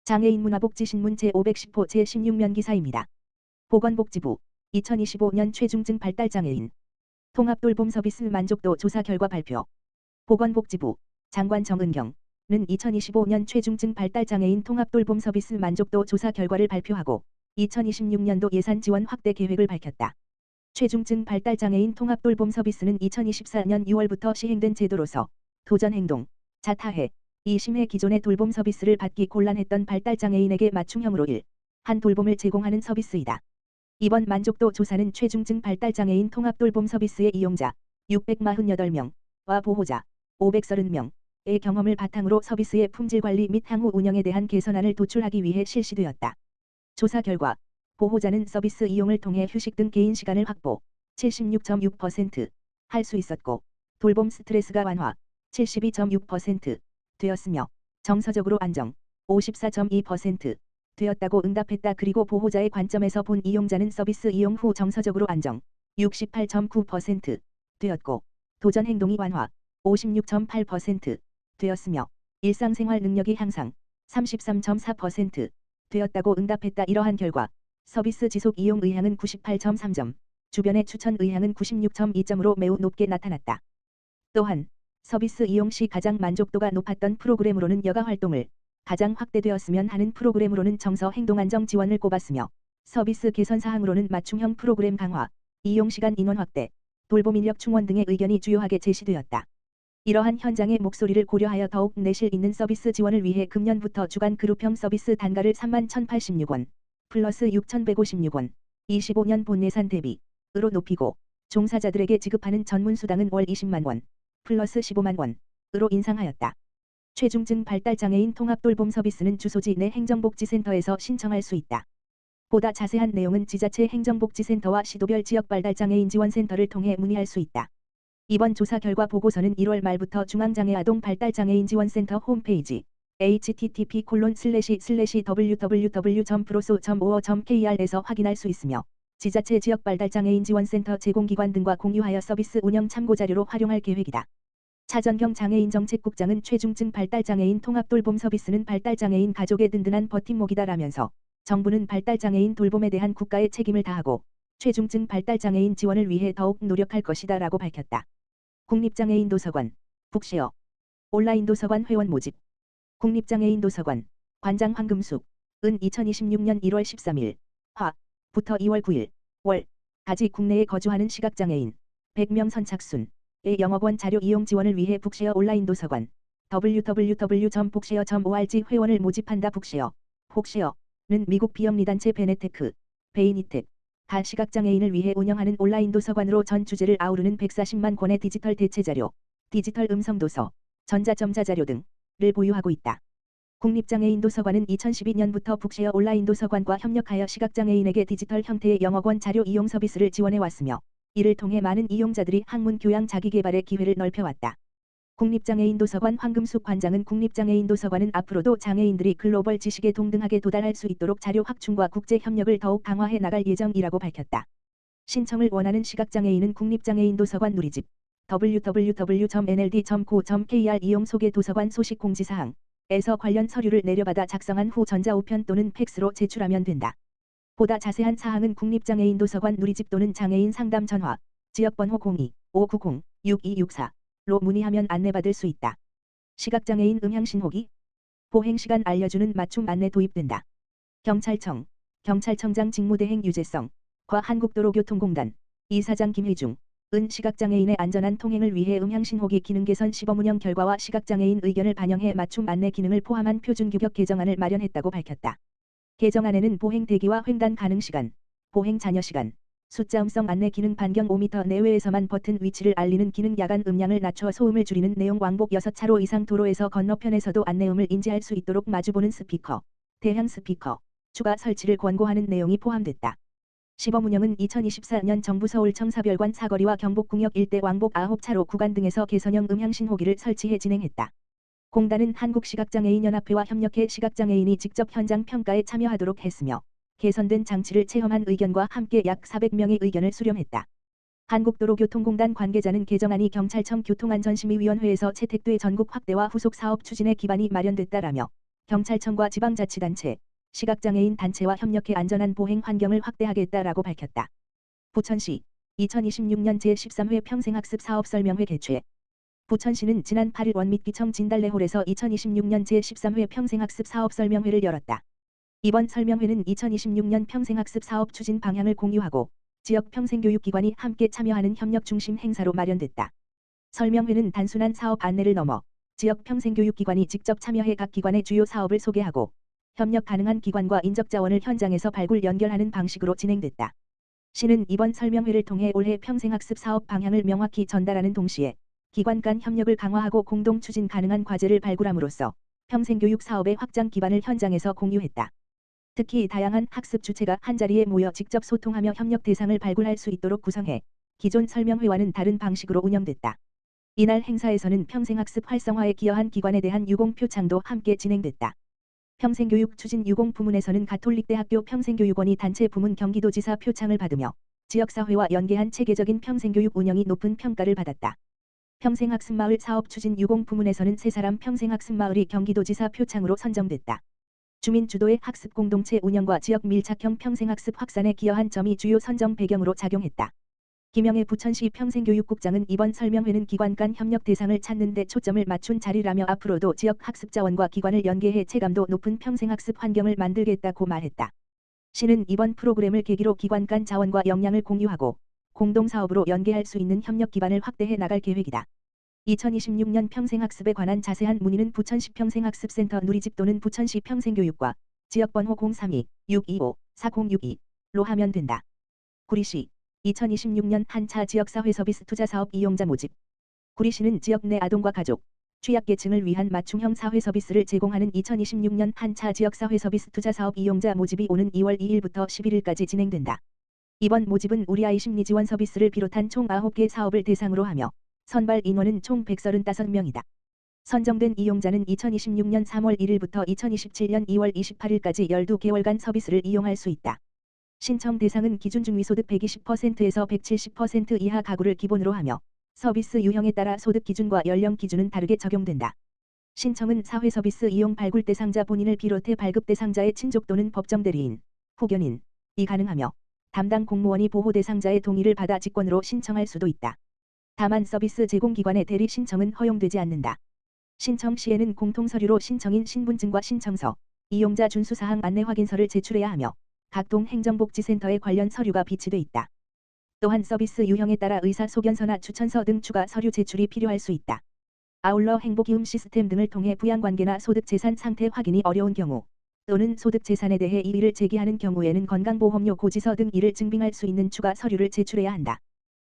장애인 문화복지신문 제510호 제16면 기사입니다. 보건복지부 2025년 최중증 발달장애인 통합돌봄 서비스 만족도 조사 결과 발표. 보건복지부 장관 정은경은 2025년 최중증 발달장애인 통합돌봄 서비스 만족도 조사 결과를 발표하고 2026년도 예산 지원 확대 계획을 밝혔다. 최중증 발달장애인 통합돌봄 서비스는 2024년 6월부터 시행된 제도로서 도전행동, 자타해, 이심해 기존의 돌봄 서비스를 받기 곤란했던 발달장애인에게 맞춤형으로 한 돌봄을 제공하는 서비스이다. 이번 만족도 조사는 최중증 발달장애인 통합돌봄 서비스의 이용자 648명과 보호자 530명의 경험을 바탕으로 서비스의 품질관리 및 향후 운영에 대한 개선안을 도출하기 위해 실시되었다. 조사 결과 보호자는 서비스 이용을 통해 휴식 등 개인 시간을 확보 76.6% 할 수 있었고 돌봄 스트레스가 완화 72.6% 되었으며 정서적으로 안정 54.2% 되었다고 응답했다. 그리고 보호자의 관점에서 본 이용자는 서비스 이용 후 정서적으로 안정 68.9% 되었고 도전 행동이 완화 56.8% 되었으며 일상생활 능력이 향상 33.4% 되었다고 응답했다. 이러한 결과 서비스 지속 이용 의향은 98.3점, 주변의 추천 의향은 96.2점으로 매우 높게 나타났다. 또한 서비스 이용 시 가장 만족도가 높았던 프로그램으로는 여가 활동을, 가장 확대되었으면 하는 프로그램으로는 정서 행동 안정 지원을 꼽았으며 서비스 개선 사항으로는 맞춤형 프로그램 강화, 이용시간 인원 확대, 돌봄 인력 충원 등의 의견이 주요하게 제시되었다. 이러한 현장의 목소리를 고려하여 더욱 내실 있는 서비스 지원을 위해 금년부터 주간 그룹형 서비스 단가를 31,086원, 플러스 6,156원, 25년 본 예산 대비로 높이고 종사자들에게 지급하는 전문수당은 월 20만원, 플러스 15만원으로 인상하였다. 최중증 발달장애인 통합돌봄 서비스는 주소지 내 행정복지센터에서 신청할 수 있다. 보다 자세한 내용은 지자체 행정복지센터와 시도별 지역발달장애인 지원센터를 통해 문의할 수 있다. 이번 조사 결과 보고서는 1월 말부터 중앙장애아동발달장애인 지원센터 홈페이지 http://www.proso.or.kr에서 확인할 수 있으며 지자체 지역발달장애인 지원센터 제공기관 등과 공유하여 서비스 운영 참고자료로 활용할 계획이다. 차전경 장애인정책국장은 최중증 발달장애인 통합돌봄 서비스는 발달장애인 가족의 든든한 버팀목이다라면서 정부는 발달장애인 돌봄에 대한 국가의 책임을 다하고 최중증 발달장애인 지원을 위해 더욱 노력할 것이다 라고 밝혔다. 국립장애인 도서관, 북쉐어, 온라인 도서관 회원 모집. 국립장애인 도서관, 관장 황금숙은 2026년 1월 13일, 부터 2월 9일, 까지 국내에 거주하는 시각장애인 100명 선착순의 영어권 자료 이용 지원을 위해 북쉐어 온라인 도서관 www.bookshare.org 회원을 모집한다. 북쉐어는 미국 비영리단체 베네테크, 베이니텍, 가 시각장애인을 위해 운영하는 온라인 도서관으로 전 주제를 아우르는 140만 권의 디지털 대체자료, 디지털 음성도서, 전자점자자료 등을 보유하고 있다. 국립장애인 도서관은 2012년부터 북쉐어 온라인 도서관과 협력하여 시각장애인에게 디지털 형태의 영어권 자료 이용 서비스를 지원해 왔으며 이를 통해 많은 이용자들이 학문 교양 자기개발의 기회를 넓혀왔다. 국립장애인 도서관 황금숙 관장은 국립장애인 도서관은 앞으로도 장애인들이 글로벌 지식에 동등하게 도달할 수 있도록 자료 확충과 국제 협력을 더욱 강화해 나갈 예정이라고 밝혔다. 신청을 원하는 시각장애인은 국립장애인 도서관 누리집 www.nld.co.kr 이용 소개 도서관 소식 공지사항 에서 관련 서류를 내려받아 작성한 후 전자우편 또는 팩스로 제출하면 된다. 보다 자세한 사항은 국립장애인 도서관 누리집 또는 장애인 상담 전화, 지역번호 02-590-6264로 문의하면 안내받을 수 있다. 시각장애인 음향신호기, 보행시간 알려주는 맞춤 안내 도입된다. 경찰청장 직무대행 유재성, 과 한국도로교통공단, 이사장 김희중, 시각장애인의 안전한 통행을 위해 음향신호기 기능 개선 시범운영 결과와 시각장애인 의견을 반영해 맞춤 안내 기능을 포함한 표준규격 개정안을 마련했다고 밝혔다. 개정안에는 보행 대기와 횡단 가능 시간, 보행 잔여 시간, 숫자 음성 안내 기능 반경 5m 내외에서만 버튼 위치를 알리는 기능 야간 음량을 낮춰 소음을 줄이는 내용 왕복 6차로 이상 도로에서 건너편에서도 안내음을 인지할 수 있도록 마주보는 스피커, 대형 스피커, 추가 설치를 권고하는 내용이 포함됐다. 시범운영은 2024년 정부 서울청 사별관 사거리와 경복궁역 일대 왕복 9차로 구간 등에서 개선형 음향신호기를 설치해 진행했다. 공단은 한국시각장애인연합회와 협력해 시각장애인이 직접 현장 평가에 참여하도록 했으며 개선된 장치를 체험한 의견과 함께 약 400명의 의견을 수렴했다. 한국도로교통공단 관계자는 개정안이 경찰청 교통안전심의위원회에서 채택돼 전국 확대와 후속 사업 추진의 기반이 마련됐다라며 경찰청과 지방자치단체, 시각장애인 단체와 협력해 안전한 보행 환경을 확대하겠다라고 밝혔다. 부천시 2026년 제13회 평생학습 사업 설명회 개최. 부천시는 지난 8일 원밋기청 진달래홀에서 2026년 제13회 평생학습 사업 설명회를 열었다. 이번 설명회는 2026년 평생학습 사업 추진 방향을 공유하고 지역 평생교육기관이 함께 참여하는 협력 중심 행사로 마련됐다. 설명회는 단순한 사업 안내를 넘어 지역 평생교육기관이 직접 참여해 각 기관의 주요 사업을 소개하고 협력 가능한 기관과 인적 자원을 현장에서 발굴 연결하는 방식으로 진행됐다. 시는 이번 설명회를 통해 올해 평생학습 사업 방향을 명확히 전달하는 동시에 기관 간 협력을 강화하고 공동 추진 가능한 과제를 발굴함으로써 평생교육 사업의 확장 기반을 현장에서 공유했다. 특히 다양한 학습 주체가 한자리에 모여 직접 소통하며 협력 대상을 발굴할 수 있도록 구성해 기존 설명회와는 다른 방식으로 운영됐다. 이날 행사에서는 평생학습 활성화에 기여한 기관에 대한 유공 표창도 함께 진행됐다. 평생교육 추진 유공 부문에서는 가톨릭대학교 평생교육원이 단체 부문 경기도지사 표창을 받으며 지역사회와 연계한 체계적인 평생교육 운영이 높은 평가를 받았다. 평생학습마을 사업 추진 유공 부문에서는 세사람 평생학습마을이 경기도지사 표창으로 선정됐다. 주민 주도의 학습 공동체 운영과 지역 밀착형 평생학습 확산에 기여한 점이 주요 선정 배경으로 작용했다. 김영애 부천시 평생교육국장은 이번 설명회는 기관 간 협력 대상을 찾는 데 초점을 맞춘 자리라며 앞으로도 지역 학습자원과 기관을 연계해 체감도 높은 평생학습 환경을 만들겠다고 말했다. 시는 이번 프로그램을 계기로 기관 간 자원과 역량을 공유하고 공동사업으로 연계할 수 있는 협력 기반을 확대해 나갈 계획이다. 2026년 평생학습에 관한 자세한 문의는 부천시 평생학습센터 누리집 또는 부천시 평생교육과 지역번호 032-625-4062로 하면 된다. 구리시 2026년 한차 지역사회 서비스 투자사업 이용자 모집. 구리시는 지역 내 아동과 가족, 취약계층을 위한 맞춤형 사회 서비스를 제공하는 2026년 한차 지역사회 서비스 투자사업 이용자 모집이 오는 2월 2일부터 11일까지 진행된다. 이번 모집은 우리아이 심리지원 서비스를 비롯한 총 9개 사업을 대상으로 하며 선발 인원은 총 135명이다. 선정된 이용자는 2026년 3월 1일부터 2027년 2월 28일까지 12개월간 서비스를 이용할 수 있다. 신청 대상은 기준 중위소득 120%에서 170% 이하 가구를 기본으로 하며 서비스 유형에 따라 소득 기준과 연령 기준은 다르게 적용된다. 신청은 사회서비스 이용 발굴 대상자 본인을 비롯해 발급 대상자의 친족 또는 법정 대리인, 후견인이 가능하며 담당 공무원이 보호 대상자의 동의를 받아 직권으로 신청할 수도 있다. 다만 서비스 제공기관의 대리 신청은 허용되지 않는다. 신청 시에는 공통서류로 신청인 신분증과 신청서, 이용자 준수사항 안내 확인서를 제출해야 하며 각 동 행정복지센터에 관련 서류가 비치돼 있다. 또한 서비스 유형에 따라 의사소견서나 추천서 등 추가 서류 제출이 필요할 수 있다. 아울러 행복이음 시스템 등을 통해 부양관계나 소득재산 상태 확인이 어려운 경우 또는 소득재산에 대해 이의를 제기하는 경우에는 건강보험료 고지서 등 이를 증빙할 수 있는 추가 서류를 제출해야 한다.